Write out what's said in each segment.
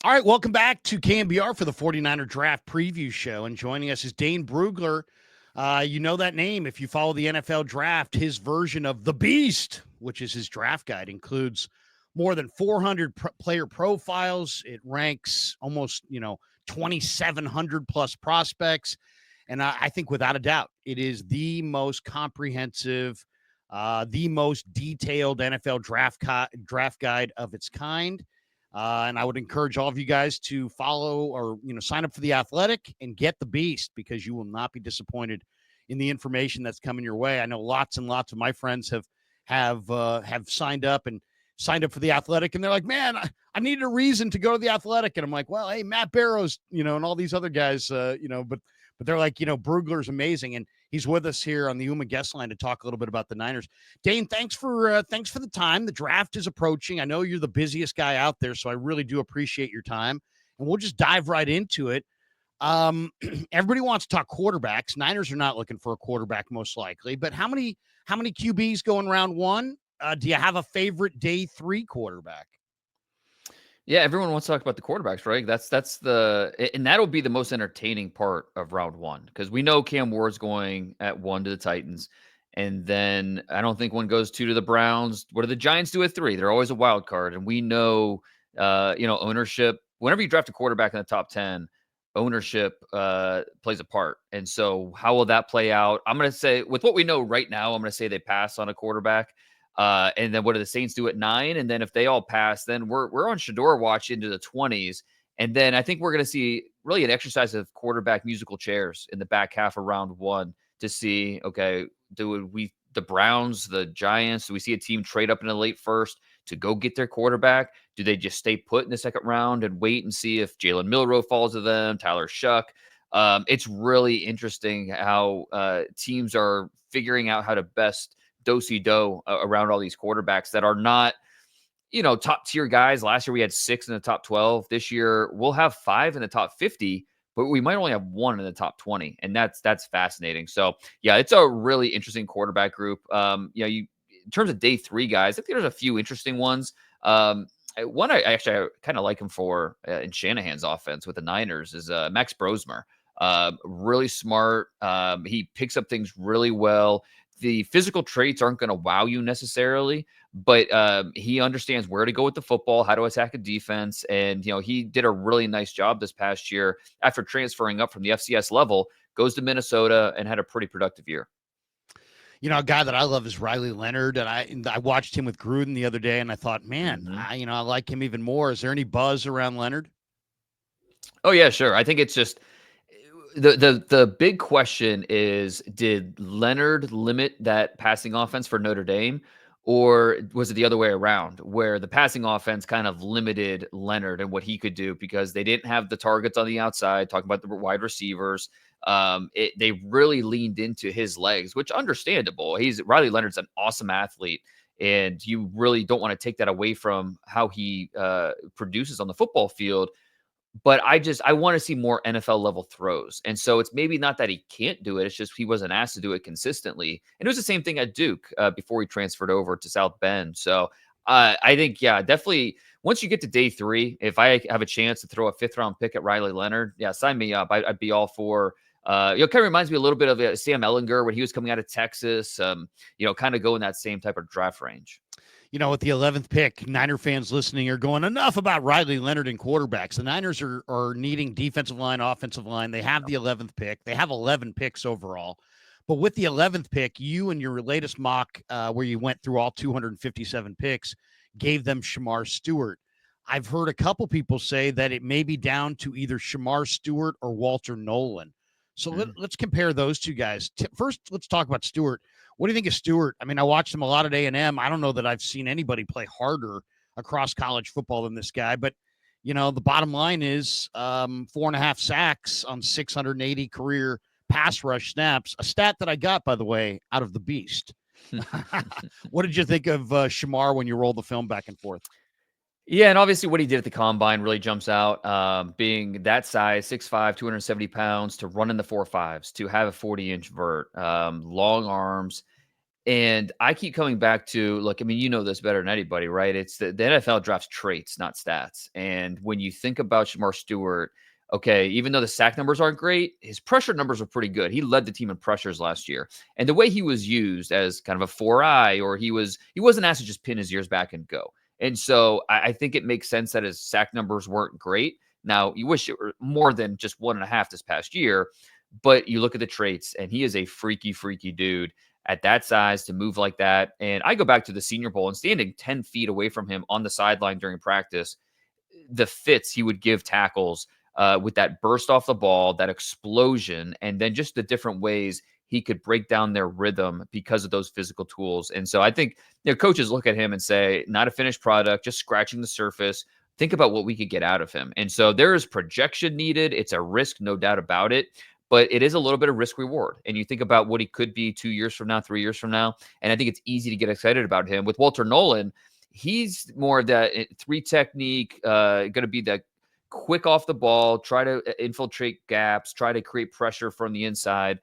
All right, welcome back to KMBR for the 49er Draft Preview Show. And joining us is Dane Brugler. You know that name if you follow the NFL Draft. His version of The Beast, which is his draft guide, includes more than 400 player profiles. It ranks almost, 2,700 plus prospects. And I think without a doubt, it is the most comprehensive, the most detailed NFL draft guide of its kind. And I would encourage all of you guys to follow or sign up for the Athletic and get the Beast because you will not be disappointed in the information that's coming your way. I know lots and lots of my friends have signed up for the Athletic, and they're like, "Man, I needed a reason to go to the Athletic," and I'm like, "Well, hey, Matt Barrows, and all these other guys, but they're like, Brugler's amazing, and he's with us here on the UMA guest line to talk a little bit about the Niners. Dane, thanks for the time. The draft is approaching. I know you're the busiest guy out there, so I really do appreciate your time. And we'll just dive right into it. Everybody wants to talk quarterbacks. Niners are not looking for a quarterback, most likely. But how many QBs going round one? Do you have a favorite day three quarterback? Yeah, everyone wants to talk about the quarterbacks, right? And that'll be the most entertaining part of round one because we know Cam Ward's going at 1 to the Titans, and then I don't think one goes 2 to the Browns. What do the Giants do at 3? They're always a wild card, and we know, ownership. Whenever you draft a quarterback in the top 10, ownership plays a part, and so how will that play out? I'm going to say, with what we know right now, I'm going to say they pass on a quarterback. And then what do the Saints do at 9? And then if they all pass, then we're on Shador watch into the 20s. And then I think we're going to see really an exercise of quarterback musical chairs in the back half of round one to see, okay, the Browns, the Giants, do we see a team trade up in the late first to go get their quarterback? Do they just stay put in the second round and wait and see if Jalen Milroe falls to them, Tyler Shuck? It's really interesting how teams are figuring out how to best do around all these quarterbacks that are not, top tier guys. Last year we had 6 in the top 12. This year we'll have 5 in the top 50, but we might only have 1 in the top 20, and that's fascinating. So yeah, it's a really interesting quarterback group. You in terms of day 3 guys, I think there's a few interesting ones. One I kind of like him for in Shanahan's offense with the Niners is Max Brosmer. Really smart. He picks up things really well. The physical traits aren't going to wow you necessarily, but he understands where to go with the football, how to attack a defense. And, he did a really nice job this past year after transferring up from the FCS level, goes to Minnesota and had a pretty productive year. A guy that I love is Riley Leonard, and I watched him with Gruden the other day, and I thought, man, I like him even more. Is there any buzz around Leonard? Oh yeah, sure. I think it's just the big question is, did Leonard limit that passing offense for Notre Dame, or was it the other way around, where the passing offense kind of limited Leonard and what he could do because they didn't have the targets on the outside? Talking about the wide receivers, they really leaned into his legs, which understandable. Riley Leonard's an awesome athlete, and you really don't want to take that away from how he produces on the football field. But I want to see more NFL level throws. And so it's maybe not that he can't do it. It's just he wasn't asked to do it consistently. And it was the same thing at Duke before he transferred over to South Bend. So I think, yeah, definitely once you get to day 3, if I have a chance to throw a 5th round pick at Riley Leonard, yeah, sign me up. I'd be all for. It kind of reminds me a little bit of Sam Ellinger when he was coming out of Texas. Kind of go in that same type of draft range. With the 11th pick, Niner fans listening are going, enough about Riley Leonard and quarterbacks. The Niners are needing defensive line, offensive line. They have the 11th pick. They have 11 picks overall. But with the 11th pick, you and your latest mock, where you went through all 257 picks, gave them Shemar Stewart. I've heard a couple people say that it may be down to either Shemar Stewart or Walter Nolan. So let's compare those two guys. First, let's talk about Stewart. What do you think of Stewart? I mean, I watched him a lot at A&M. I don't know that I've seen anybody play harder across college football than this guy. But, the bottom line is 4.5 sacks on 680 career pass rush snaps, a stat that I got, by the way, out of the Beast. What did you think of Shemar when you rolled the film back and forth? Yeah, and obviously what he did at the combine really jumps out. Being that size, 6'5", 270 pounds, to run in the 4.5s, to have a 40-inch vert, long arms. And I keep coming back to, look, I mean, you know this better than anybody, right? It's the NFL drafts traits, not stats. And when you think about Shemar Stewart, okay, even though the sack numbers aren't great, his pressure numbers are pretty good. He led the team in pressures last year. And the way he was used as kind of a 4-eye, or he wasn't asked to just pin his ears back and go. And so I think it makes sense that his sack numbers weren't great. Now, you wish it were more than just 1.5 this past year, but you look at the traits, and he is a freaky, freaky dude at that size to move like that. And I go back to the Senior Bowl and standing 10 feet away from him on the sideline during practice, the fits he would give tackles with that burst off the ball, that explosion, and then just the different ways he could break down their rhythm because of those physical tools. And so I think coaches look at him and say, not a finished product, just scratching the surface. Think about what we could get out of him. And so there is projection needed. It's a risk, no doubt about it, but it is a little bit of risk reward. And you think about what he could be 2 years from now, 3 years from now. And I think it's easy to get excited about him. With Walter Nolan, he's more of that 3 technique, going to be that quick off the ball, try to infiltrate gaps, try to create pressure from the inside.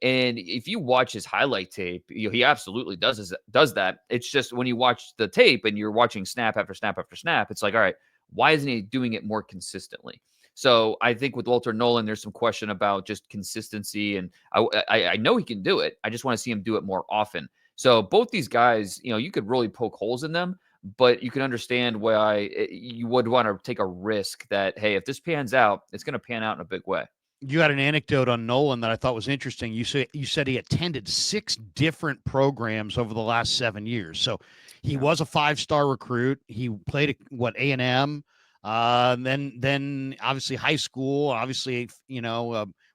And if you watch his highlight tape, he absolutely does that. It's just when you watch the tape and you're watching snap after snap after snap, it's like, all right, why isn't he doing it more consistently? So I think with Walter Nolan, there's some question about just consistency, and I know he can do it. I just want to see him do it more often. So both these guys, you could really poke holes in them, but you can understand why you would want to take a risk that, hey, if this pans out, it's going to pan out in a big way. You had an anecdote on Nolan that I thought was interesting. You said he attended 6 different programs over the last 7 years. So he was a 5-star recruit. He played at A&M, then obviously high school. Obviously,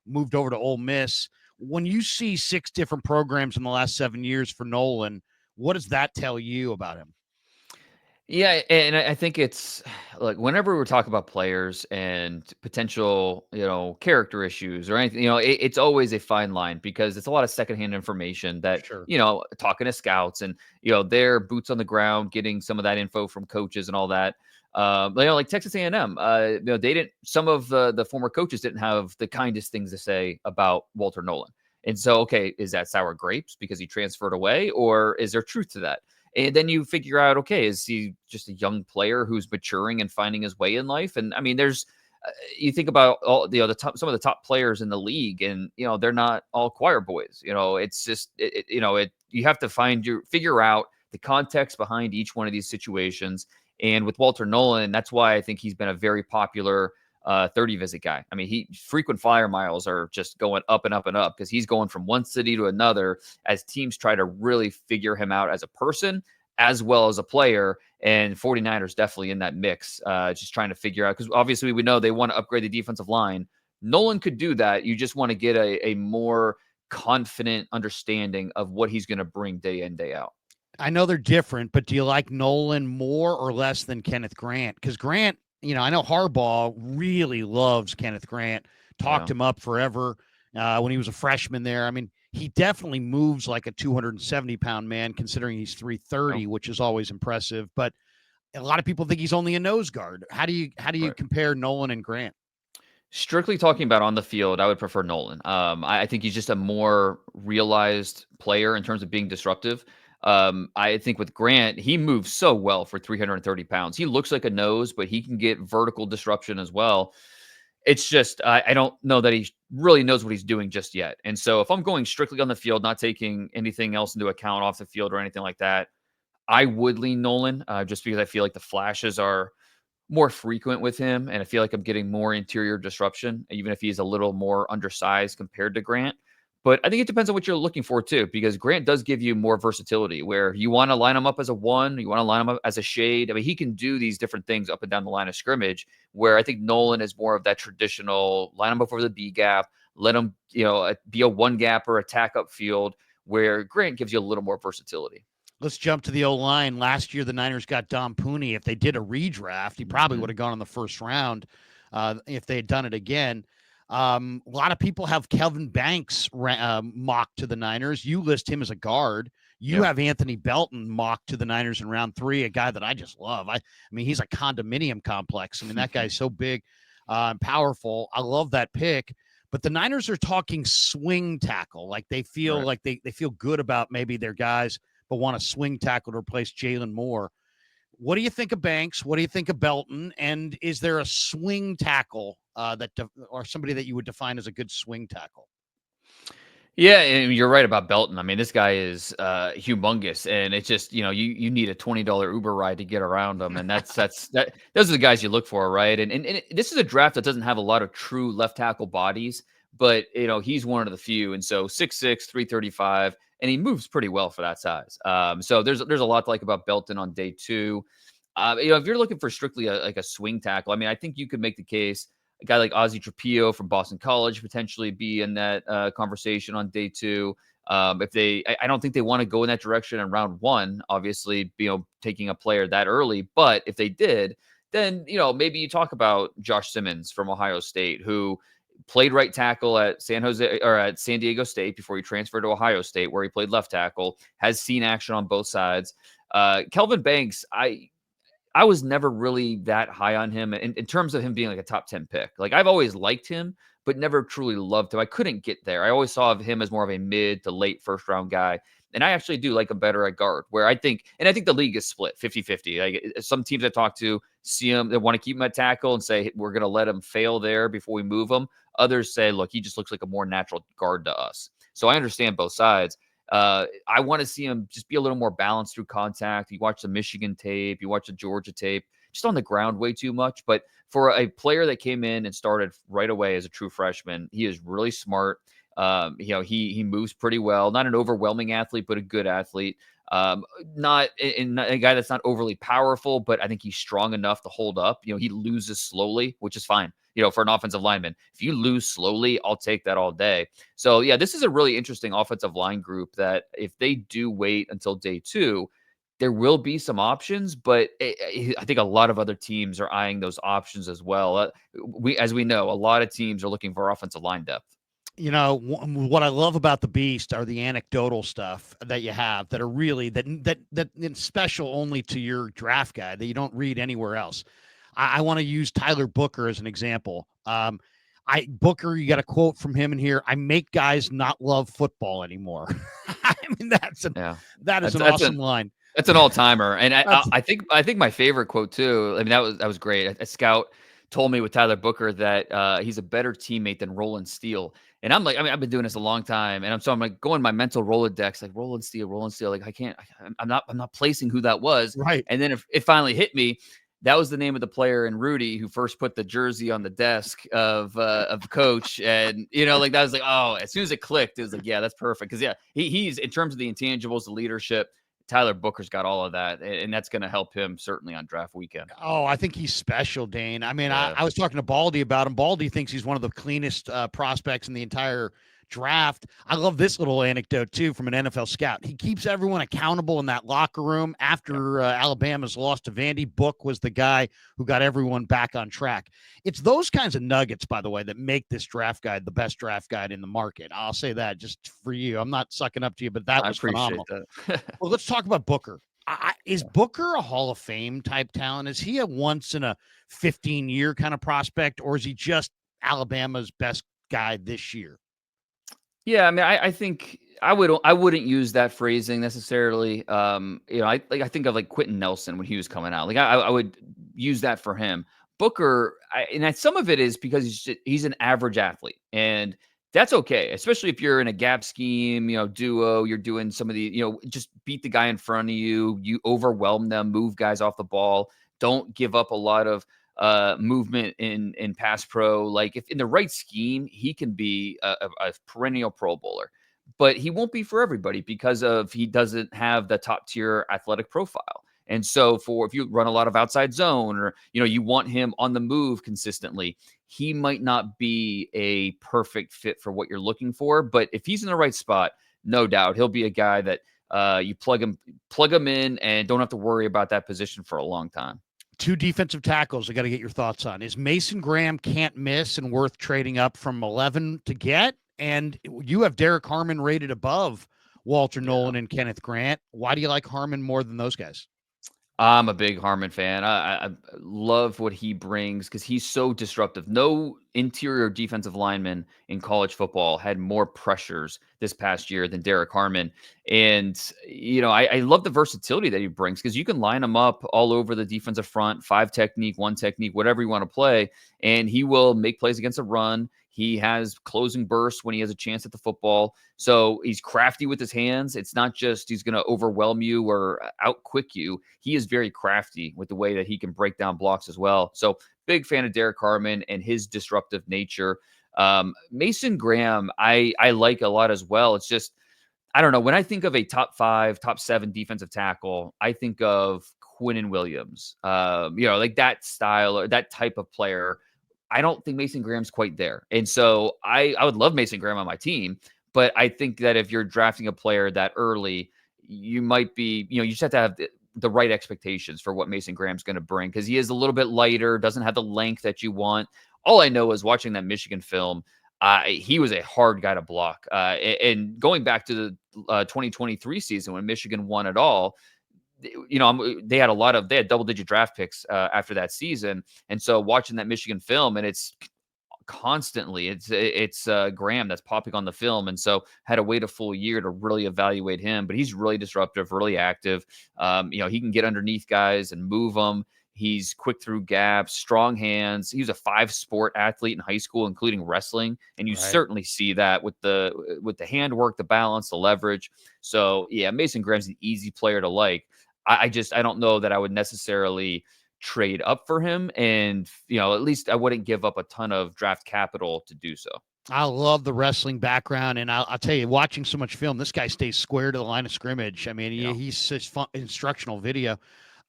moved over to Ole Miss. When you see 6 different programs in the last 7 years for Nolan, what does that tell you about him? Yeah, and I think it's like whenever we're talking about players and potential, character issues or anything, it's always a fine line because it's a lot of secondhand information that, Sure. Talking to scouts and, their boots on the ground, getting some of that info from coaches and all that. Like Texas A&M, they didn't. Some of the former coaches didn't have the kindest things to say about Walter Nolan. And so, okay, is that sour grapes because he transferred away, or is there truth to that? And then you figure out, okay, is he just a young player who's maturing and finding his way in life? And I mean, there's, you think about all some of the top players in the league, and they're not all choir boys. It's just, you have to figure out the context behind each one of these situations. And with Walter Nolan, that's why I think he's been a very popular 30 visit guy. I mean, frequent flyer miles are just going up and up and up because he's going from one city to another as teams try to really figure him out as a person as well as a player. And 49ers definitely in that mix, just trying to figure out, because obviously we know they want to upgrade the defensive line. Nolan could do that. You just want to get a more confident understanding of what he's going to bring day in, day out. I know they're different, but do you like Nolan more or less than Kenneth Grant? Because Grant, I know Harbaugh really loves Kenneth Grant, talked him up forever when he was a freshman there. I mean, he definitely moves like a 270-pound man, considering he's 330, which is always impressive. But a lot of people think he's only a nose guard. How do you compare Nolan and Grant? Strictly talking about on the field, I would prefer Nolan. I think he's just a more realized player in terms of being disruptive. I think with Grant, he moves so well for 330 pounds. He looks like a nose, but he can get vertical disruption as well. It's just, I don't know that he really knows what he's doing just yet. And so if I'm going strictly on the field, not taking anything else into account off the field or anything like that, I would lean Nolan just because I feel like the flashes are more frequent with him, and I feel like I'm getting more interior disruption, even if he's a little more undersized compared to Grant. But I think it depends on what you're looking for too, because Grant does give you more versatility where you want to line him up as a 1, you want to line him up as a shade. I mean, he can do these different things up and down the line of scrimmage, where I think Nolan is more of that traditional line him up over the B gap, let him, be a 1 gap or attack upfield, where Grant gives you a little more versatility. Let's jump to the O-line. Last year, the Niners got Dom Pooney. If they did a redraft, he probably would have gone in the first round if they had done it again. A lot of people have Kelvin Banks mocked to the Niners. You list him as a guard. You have Anthony Belton mocked to the Niners in round 3, a guy that I just love. I mean, he's a condominium complex. I mean, that guy's so big and powerful. I love that pick. but the Niners are talking swing tackle. Like they feel Right. like they feel good about maybe their guys, but want a swing tackle to replace Jalon Moore. What do you think of Banks? What do you think of Belton? And is there a swing tackle or somebody that you would define as a good swing tackle? Yeah, and you're right about Belton. I mean, this guy is humongous, and it's just you need a $20 Uber ride to get around him, and that. Those are the guys you look for, right? And this is a draft that doesn't have a lot of true left tackle bodies, but he's one of the few, and so 6'6", 335, and he moves pretty well for that size. So there's a lot to like about Belton on day two. If you're looking for strictly like a swing tackle, I mean, I think you could make the case a guy like Ozzie Trapillo from Boston College potentially be in that conversation on day two. I don't think they want to go in that direction in round one, obviously, taking a player that early. But if they did, then, maybe you talk about Josh Simmons from Ohio State, who played right tackle at San Diego State before he transferred to Ohio State, where he played left tackle, has seen action on both sides. Kelvin Banks, I was never really that high on him in terms of him being like a top 10 pick. Like I've always liked him, but never truly loved him. I couldn't get there. I always saw him as more of a mid to late first round guy. And I actually do like him better at guard, where I think the league is split 50-50. Like some teams I talk to see him, they want to keep him at tackle and say, we're going to let him fail there before we move him. Others say, look, he just looks like a more natural guard to us. So I understand both sides. I want to see him just be a little more balanced through contact. You watch the Michigan tape, you watch the Georgia tape, just on the ground way too much. But for a player that came in and started right away as a true freshman, he is really smart. He moves pretty well. Not an overwhelming athlete, but a good athlete. Not a guy that's not overly powerful, but I think he's strong enough to hold up. He loses slowly, which is fine. For an offensive lineman, if you lose slowly, I'll take that all day. So yeah, this is a really interesting offensive line group that if they do wait until day two, there will be some options, but I think a lot of other teams are eyeing those options as well. As we know, a lot of teams are looking for offensive line depth. What I love about the Beast are the anecdotal stuff that you have that are really that special only to your draft guide that you don't read anywhere else. I want to use Tyler Booker as an example. Booker, you got a quote from him in here. I make guys not love football anymore. I mean, that is an awesome line. That's an all timer, and I think my favorite quote too. I mean, that was great. A scout told me with Tyler Booker that he's a better teammate than Roland Steele. And I'm like, I mean, I've been doing this a long time, and I'm like going my mental Rolodex, like Roland Steele. Like I'm not placing who that was. Right. And then if it finally hit me, that was the name of the player in Rudy who first put the jersey on the desk of coach. And, like that was like, oh, as soon as it clicked, it was like, yeah, that's perfect. Cause yeah, he's in terms of the intangibles, the leadership, Tyler Booker's got all of that. And that's going to help him certainly on draft weekend. Oh, I think he's special, Dane. I mean, yeah. I was talking to Baldy about him. Baldy thinks he's one of the cleanest prospects in the entire draft. I love this little anecdote too from an NFL scout. He keeps everyone accountable in that locker room. After Alabama's loss to Vandy, Book was the guy who got everyone back on track. It's those kinds of nuggets, by the way, that make this draft guide the best draft guide in the market. I'll say that just for you. I'm not sucking up to you, but that was phenomenal. That. Well, let's talk about Booker. Is Booker a Hall of Fame type talent? Is he a once in a 15-year kind of prospect, or is he just Alabama's best guy this year? Yeah, I mean, I think I wouldn't use that phrasing necessarily. I think of like Quentin Nelson when he was coming out. Like I would use that for him. Booker, some of it is because he's an average athlete, and that's okay, especially if you're in a gap scheme, duo. You're doing some of the, just beat the guy in front of you. You overwhelm them, move guys off the ball. Don't give up a lot of movement in pass pro. Like if in the right scheme, he can be a perennial Pro Bowler, but he won't be for everybody because he doesn't have the top tier athletic profile. And so if you run a lot of outside zone or, you want him on the move consistently, he might not be a perfect fit for what you're looking for. But if he's in the right spot, no doubt he'll be a guy that you plug him in and don't have to worry about that position for a long time. Two defensive tackles I got to get your thoughts on. Is Mason Graham can't miss and worth trading up from 11 to get? And you have Derek Harmon rated above Walter Nolan and Kenneth Grant. Why do you like Harmon more than those guys? I'm a big Harmon fan. I love what he brings because he's so disruptive. No interior defensive lineman in college football had more pressures this past year than Derek Harmon. And, I love the versatility that he brings because you can line him up all over the defensive front, 5 technique, 1 technique, whatever you want to play, and he will make plays against a run. He has closing bursts when he has a chance at the football. So he's crafty with his hands. It's not just he's going to overwhelm you or outquick you. He is very crafty with the way that he can break down blocks as well. So big fan of Derek Harmon and his disruptive nature. Mason Graham, I like a lot as well. It's just, I don't know. When I think of a top 5, top 7 defensive tackle, I think of Quinnen Williams, like that style or that type of player. I don't think Mason Graham's quite there. And so I would love Mason Graham on my team, but I think that if you're drafting a player that early, you might be, you just have to have the right expectations for what Mason Graham's going to bring because he is a little bit lighter, doesn't have the length that you want. All I know is watching that Michigan film, he was a hard guy to block. And going back to the 2023 season when Michigan won it all, they had double-digit draft picks after that season. And so watching that Michigan film, and it's constantly it's Graham that's popping on the film, and so had to wait a full year to really evaluate him. But he's really disruptive, really active. He can get underneath guys and move them. He's quick through gaps, strong hands. He was a 5-sport athlete in high school, including wrestling, and you Right. certainly see that with the handwork, the balance, the leverage. So yeah, Mason Graham's an easy player to like. I don't know that I would necessarily trade up for him, and at least I wouldn't give up a ton of draft capital to do so. I love the wrestling background, and I'll tell you, watching so much film, this guy stays square to the line of scrimmage. I mean, Yeah. he's such fun instructional video.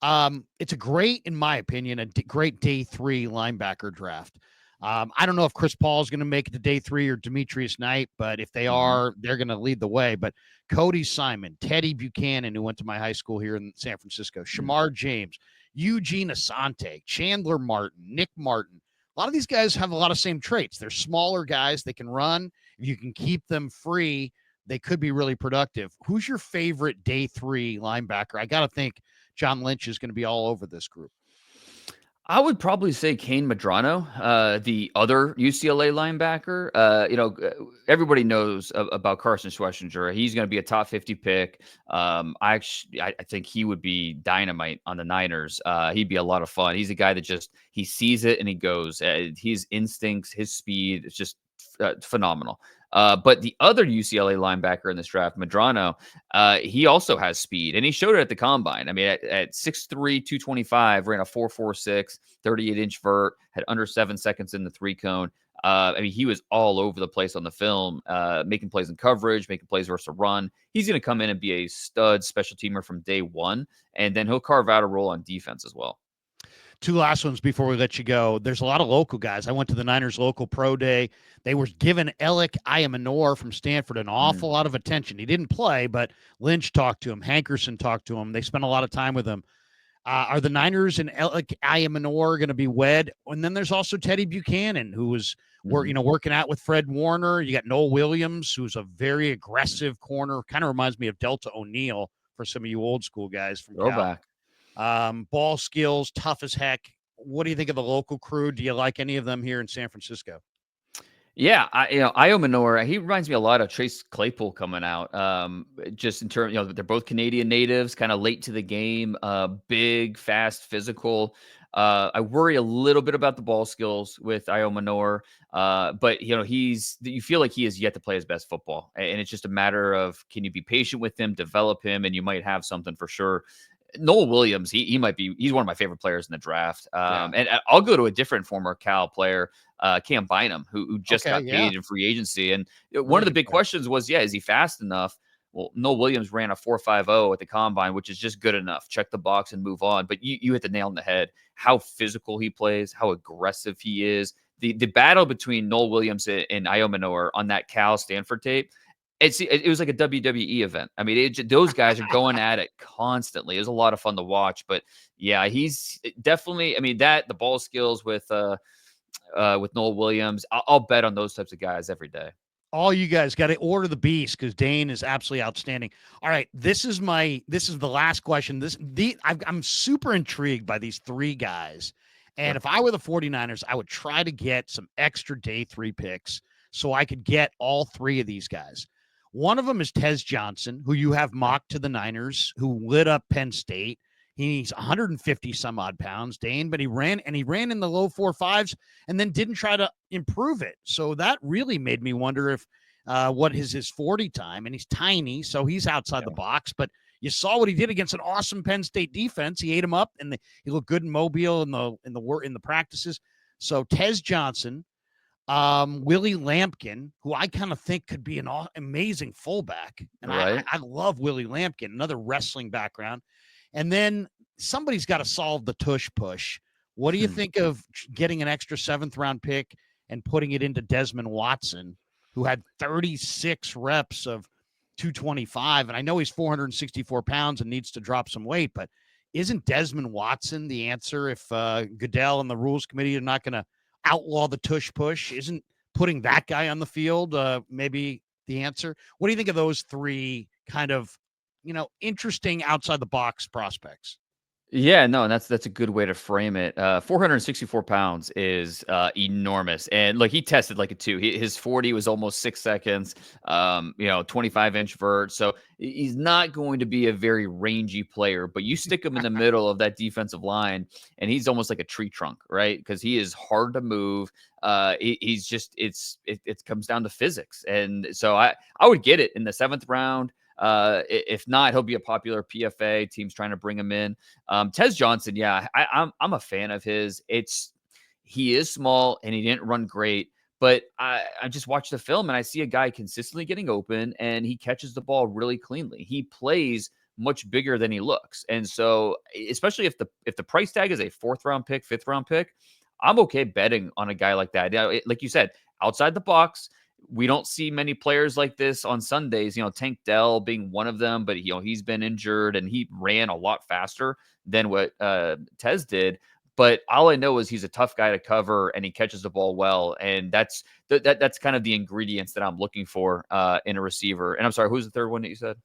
It's a great, in my opinion, great day 3 linebacker draft. I don't know if Chris Paul is going to make it to day 3 or Demetrius Knight, but if they Mhm. are, they're going to lead the way. But Cody Simon, Teddy Buchanan, who went to my high school here in San Francisco, Mm. Shemar James, Eugene Asante, Chandler Martin, Nick Martin. A lot of these guys have a lot of same traits. They're smaller guys. They can run. If you can keep them free, they could be really productive. Who's your favorite day 3 linebacker? I got to think John Lynch is going to be all over this group. I would probably say Kane Madrano, the other UCLA linebacker. Everybody knows about Carson Schwarzenegger. He's going to be a top 50 pick. I think he would be dynamite on the Niners. He'd be a lot of fun. He's a guy that he sees it and he goes. His instincts, his speed, it's just phenomenal. But the other UCLA linebacker in this draft, Madrano, he also has speed, and he showed it at the combine. I mean, at 6'3", 225, ran a 4.46, 38-inch vert, had under 7 seconds in the 3-cone. He was all over the place on the film, making plays in coverage, making plays versus a run. He's going to come in and be a stud special teamer from day one, and then he'll carve out a role on defense as well. 2 last ones before we let you go. There's a lot of local guys. I went to the Niners local pro day. They were giving Alec Ayamanor from Stanford an awful lot of attention. He didn't play, but Lynch talked to him. Hankerson talked to him. They spent a lot of time with him. Are the Niners and Alec Ayamanor going to be wed? And then there's also Teddy Buchanan, who was working out with Fred Warner. You got Noel Williams, who's a very aggressive corner. Kind of reminds me of Delta O'Neal for some of you old school guys from Cal. Throwback. Ball skills, tough as heck. What do you think of the local crew? Do you like any of them here in San Francisco? Yeah, Io Manor, he reminds me a lot of Chase Claypool coming out. Just in terms, they're both Canadian natives, kind of late to the game, big, fast, physical. I worry a little bit about the ball skills with Io Manor, but you feel like he has yet to play his best football, and it's just a matter of can you be patient with him, develop him, and you might have something for sure. Noel Williams, he's one of my favorite players in the draft. And I'll go to a different former Cal player, Cam Bynum, who just got paid in free agency. And one of the big questions was, is he fast enough? Well, Noel Williams ran a 4.50 at the combine, which is just good enough. Check the box and move on. But you hit the nail on the head. How physical he plays, how aggressive he is. The battle between Noel Williams and Io Manor on that Cal Stanford tape, it was like a WWE event. I mean, those guys are going at it constantly. It was a lot of fun to watch. But yeah, he's definitely. I mean, the ball skills with Noel Williams. I'll bet on those types of guys every day. All you guys got to order the beast because Dane is absolutely outstanding. All right, this is the last question. I'm super intrigued by these three guys. And Sure. if I were the 49ers, I would try to get some extra day 3 picks so I could get all three of these guys. One of them is Tez Johnson, who you have mocked to the Niners, who lit up Penn State. He's 150 some odd pounds, Dane, but he ran in the low 4.5s and then didn't try to improve it. So that really made me wonder if what is his 40 time, and he's tiny, so he's outside the box. But you saw what he did against an awesome Penn State defense. He ate him up, and he looked good in Mobile in the practices. So Tez Johnson, Willie Lampkin, who I kind of think could be an amazing fullback, and Right. I love Willie Lampkin, another wrestling background. And then somebody's got to solve the tush push. What do you think of getting an extra 7th round pick and putting it into Desmond Watson, who had 36 reps of 225? And I know he's 464 pounds and needs to drop some weight, but isn't Desmond Watson the answer if Goodell and the rules committee are not going to outlaw the tush push? Isn't putting that guy on the field maybe the answer? What do you think of those three kind of, interesting outside the box prospects? Yeah, no, and that's a good way to frame it. 464 pounds is enormous, and like he tested like a 2. His 40 was almost 6 seconds. 25-inch vert, so he's not going to be a very rangy player. But you stick him in the middle of that defensive line, and he's almost like a tree trunk, right? Because he is hard to move. He's just it comes down to physics, and so I would get it in the 7th round. If not, he'll be a popular PFA. Teams trying to bring him in. Tez Johnson, yeah, I'm a fan of his. He is small and he didn't run great, but I just watched the film and I see a guy consistently getting open and he catches the ball really cleanly. He plays much bigger than he looks, and so especially if the price tag is a 4th round pick, 5th round pick, I'm okay betting on a guy like that. Like you said, outside the box. We don't see many players like this on Sundays, Tank Dell being one of them, but he's been injured and he ran a lot faster than what Tez did. But all I know is he's a tough guy to cover and he catches the ball well. And that's kind of the ingredients that I'm looking for in a receiver. And I'm sorry, who's the third one that you said?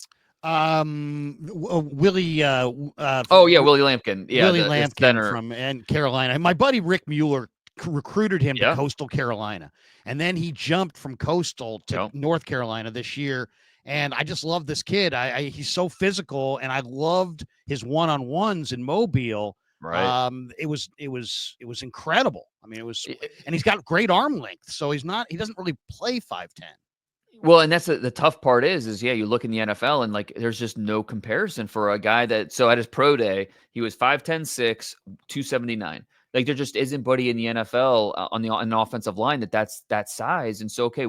Willie. Oh yeah, Willie Lampkin. Yeah, Willie the Lampkin center. from Carolina. And my buddy Rick Mueller recruited him to Yeah. Coastal Carolina, and then he jumped from Coastal to North Carolina this year. And I just love this kid. He's so physical, and I loved his one-on-ones in Mobile. Right. It was incredible. I mean, and he's got great arm length, so he doesn't really play 5'10". Well, and that's the tough part is you look in the NFL and like there's just no comparison for a guy so at his pro day, he was 5'10", 6, 279. Like there just isn't buddy in the NFL on an offensive line that's that size. And so, okay,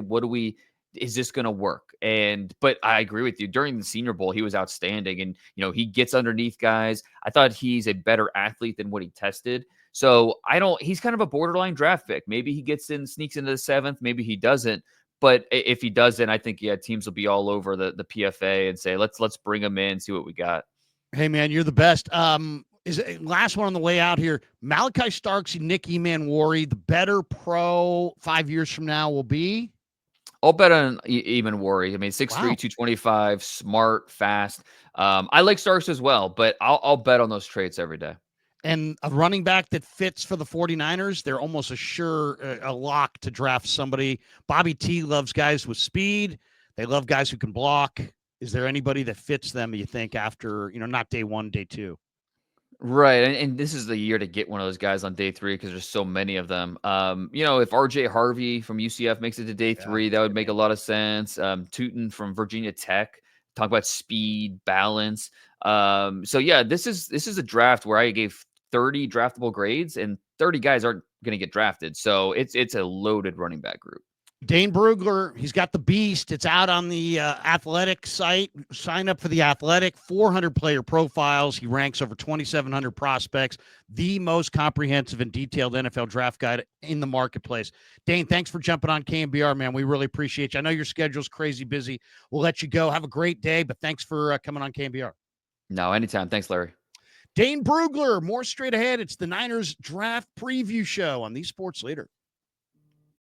is this going to work? But I agree with you. During the Senior Bowl, he was outstanding, and he gets underneath guys. I thought he's a better athlete than what he tested. So he's kind of a borderline draft pick. Maybe he sneaks into the 7th. Maybe he doesn't. But if he doesn't, I think teams will be all over the PFA and say let's bring him in, see what we got. Hey man, you're the best. Last one on the way out here. Malachi Starks and Nick Emanwari, the better pro 5 years from now will be. I'll bet on Emanwari. I mean, 6'3", 225, smart, fast. I like Starks as well, but I'll bet on those traits every day. And a running back that fits for the 49ers, they're almost a lock to draft somebody. Bobby T loves guys with speed. They love guys who can block. Is there anybody that fits them, you think, after, not day 1, day 2? Right. And this is the year to get one of those guys on day 3 because there's so many of them. If RJ Harvey from UCF makes it to day 3, that would make a lot of sense. Tootin from Virginia Tech, talk about speed, balance. So yeah, this is a draft where I gave 30 draftable grades and 30 guys aren't going to get drafted. So it's a loaded running back group. Dane Brugler, he's got the beast. It's out on the Athletic site. Sign up for the Athletic. 400 player profiles. He ranks over 2,700 prospects. The most comprehensive and detailed NFL draft guide in the marketplace. Dane, thanks for jumping on KNBR, man. We really appreciate you. I know your schedule's crazy busy. We'll let you go. Have a great day, but thanks for coming on KNBR. No, anytime. Thanks, Larry. Dane Brugler, more straight ahead. It's the Niners Draft Preview Show on the Sports Leader.